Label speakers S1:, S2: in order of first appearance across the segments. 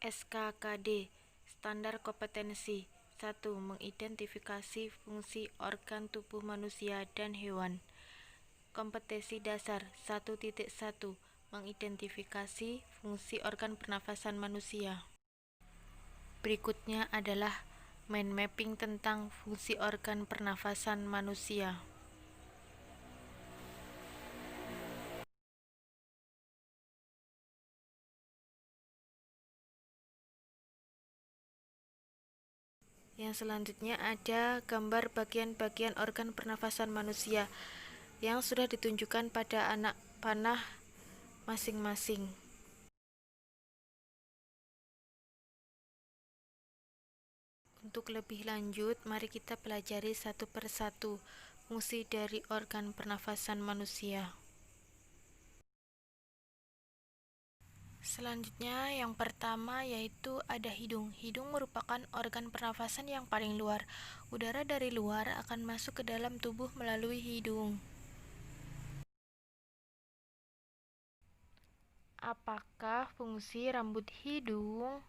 S1: SKKD. Standar kompetensi 1. Mengidentifikasi fungsi organ tubuh manusia dan hewan. Kompetensi dasar 1.1. Mengidentifikasi fungsi organ pernafasan manusia. Berikutnya adalah mind mapping tentang fungsi organ pernafasan manusia. Yang selanjutnya ada gambar bagian-bagian organ pernafasan manusia yang sudah ditunjukkan pada anak panah masing-masing. Untuk lebih lanjut, mari kita pelajari satu persatu fungsi dari organ pernafasan manusia. Selanjutnya, yang pertama yaitu ada hidung. Hidung merupakan organ pernafasan yang paling luar. Udara dari luar akan masuk ke dalam tubuh melalui hidung. Apakah fungsi rambut hidung?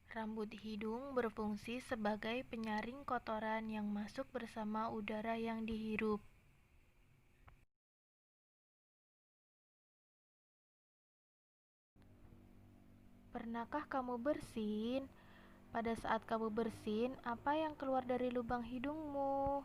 S1: Rambut hidung berfungsi sebagai penyaring kotoran yang masuk bersama udara yang dihirup. Pernahkah kamu bersin? Pada saat kamu bersin, apa yang keluar dari lubang hidungmu?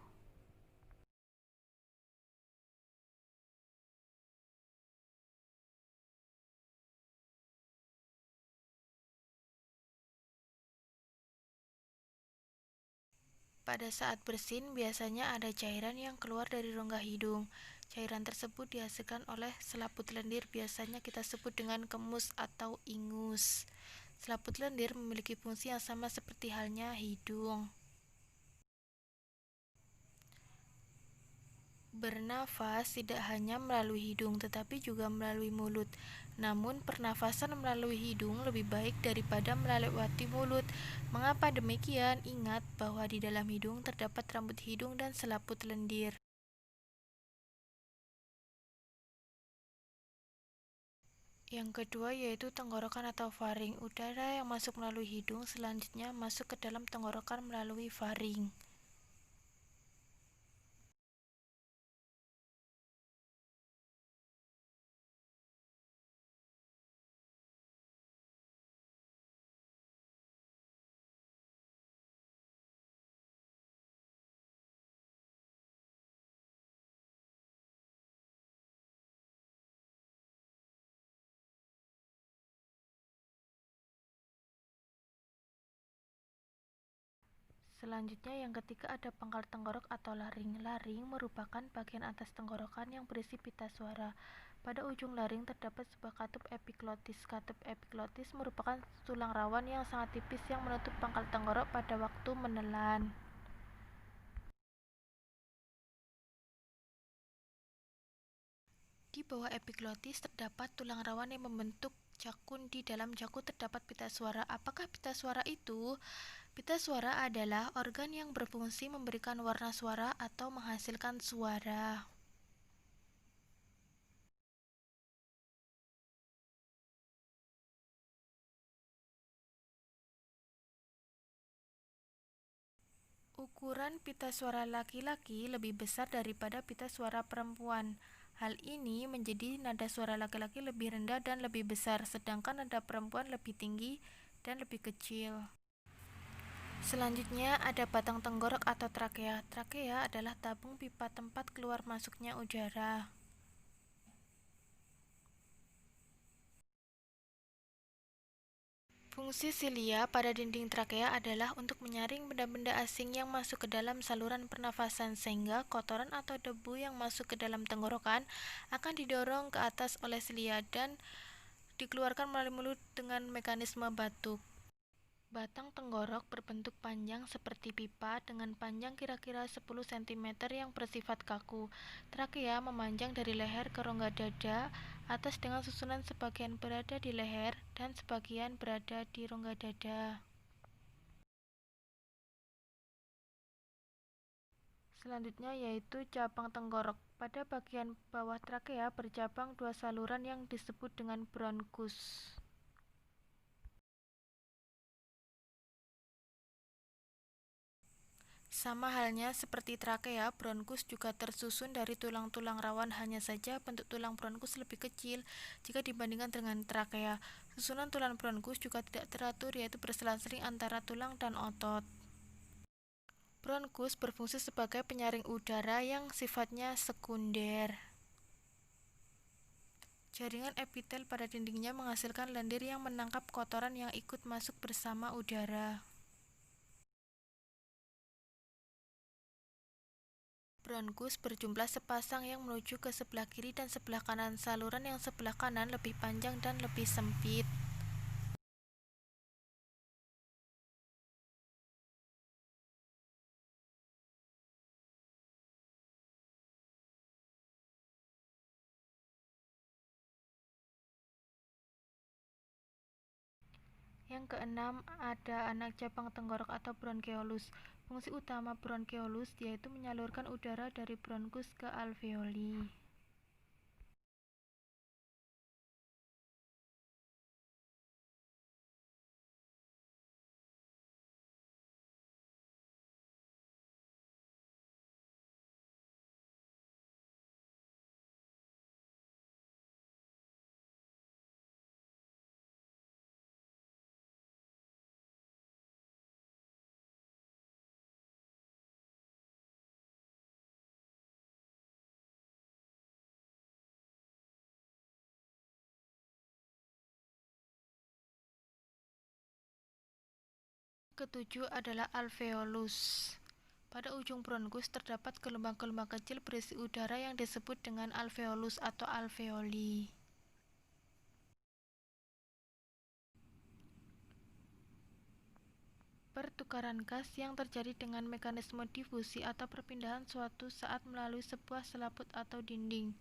S1: Pada saat bersin, biasanya ada cairan yang keluar dari rongga hidung. Cairan tersebut dihasilkan oleh selaput lendir, biasanya kita sebut dengan kemus atau ingus. Selaput lendir memiliki fungsi yang sama seperti halnya hidung. Bernafas tidak hanya melalui hidung, tetapi juga melalui mulut. Namun, pernafasan melalui hidung lebih baik daripada melewati mulut. Mengapa demikian? Ingat bahwa di dalam hidung terdapat rambut hidung dan selaput lendir. Yang kedua yaitu tenggorokan atau faring. Udara yang masuk melalui hidung selanjutnya masuk ke dalam tenggorokan melalui faring. Selanjutnya yang ketiga ada pangkal tenggorok atau laring. Laring merupakan bagian atas tenggorokan yang berisi pita suara. Pada ujung laring terdapat sebuah katup epiglotis. Katup epiglotis merupakan tulang rawan yang sangat tipis yang menutup pangkal tenggorok pada waktu menelan. Di bawah epiglotis terdapat tulang rawan yang membentuk jakun. Di dalam jakun terdapat pita suara. Apakah pita suara itu? Pita suara adalah organ yang berfungsi memberikan warna suara atau menghasilkan suara. Ukuran pita suara laki-laki lebih besar daripada pita suara perempuan. Hal ini menjadi nada suara laki-laki lebih rendah dan lebih besar, sedangkan nada perempuan lebih tinggi dan lebih kecil. Selanjutnya ada batang tenggorok atau trakea. Trakea adalah tabung pipa tempat keluar masuknya udara. Fungsi silia pada dinding trakea adalah untuk menyaring benda-benda asing yang masuk ke dalam saluran pernafasan sehingga kotoran atau debu yang masuk ke dalam tenggorokan akan didorong ke atas oleh silia dan dikeluarkan melalui mulut dengan mekanisme batuk. Batang tenggorok berbentuk panjang seperti pipa dengan panjang kira-kira 10 cm yang bersifat kaku. Trakea memanjang dari leher ke rongga dada atas dengan susunan sebagian berada di leher dan sebagian berada di rongga dada. Selanjutnya yaitu cabang tenggorok. Pada bagian bawah trakea bercabang dua saluran yang disebut dengan bronkus. Sama halnya seperti trakea, bronkus juga tersusun dari tulang-tulang rawan, hanya saja bentuk tulang bronkus lebih kecil jika dibandingkan dengan trakea. Susunan tulang bronkus juga tidak teratur, yaitu berselang-seling antara tulang dan otot. Bronkus berfungsi sebagai penyaring udara yang sifatnya sekunder. Jaringan epitel pada dindingnya menghasilkan lendir yang menangkap kotoran yang ikut masuk bersama udara. Bronkus berjumlah sepasang yang menuju ke sebelah kiri dan sebelah kanan. Saluran yang sebelah kanan lebih panjang dan lebih sempit. Yang keenam, ada anak cabang tenggorok atau bronkeolus. Fungsi utama bronkeolus yaitu menyalurkan udara dari bronkus ke alveoli. Ketujuh adalah alveolus. Pada ujung bronkus terdapat gelombang-gelombang kecil berisi udara yang disebut dengan alveolus atau alveoli. Pertukaran gas yang terjadi dengan mekanisme difusi atau perpindahan suatu saat melalui sebuah selaput atau dinding.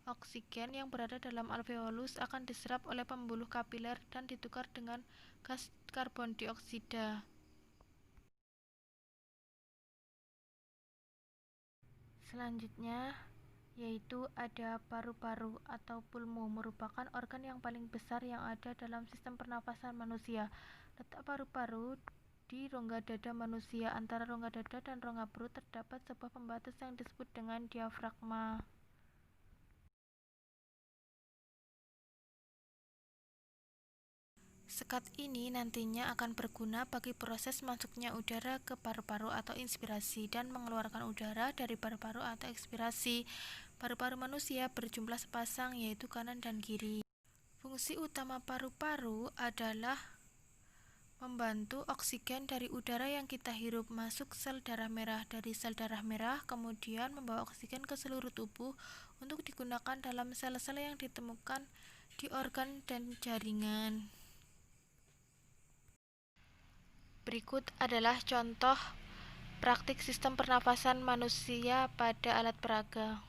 S1: Oksigen yang berada dalam alveolus akan diserap oleh pembuluh kapiler dan ditukar dengan gas karbon dioksida. Selanjutnya yaitu ada paru-paru atau pulmo, merupakan organ yang paling besar yang ada dalam sistem pernafasan manusia. Letak paru-paru di rongga dada manusia. Antara rongga dada dan rongga perut terdapat sebuah pembatas yang disebut dengan diafragma. Sekat ini nantinya akan berguna bagi proses masuknya udara ke paru-paru atau inspirasi dan mengeluarkan udara dari paru-paru atau ekspirasi. Paru-paru manusia berjumlah sepasang, yaitu kanan dan kiri. Fungsi utama paru-paru adalah membantu oksigen dari udara yang kita hirup masuk sel darah merah. Dari sel darah merah kemudian membawa oksigen ke seluruh tubuh untuk digunakan dalam sel-sel yang ditemukan di organ dan jaringan. Berikut adalah contoh praktik sistem pernafasan manusia pada alat peraga.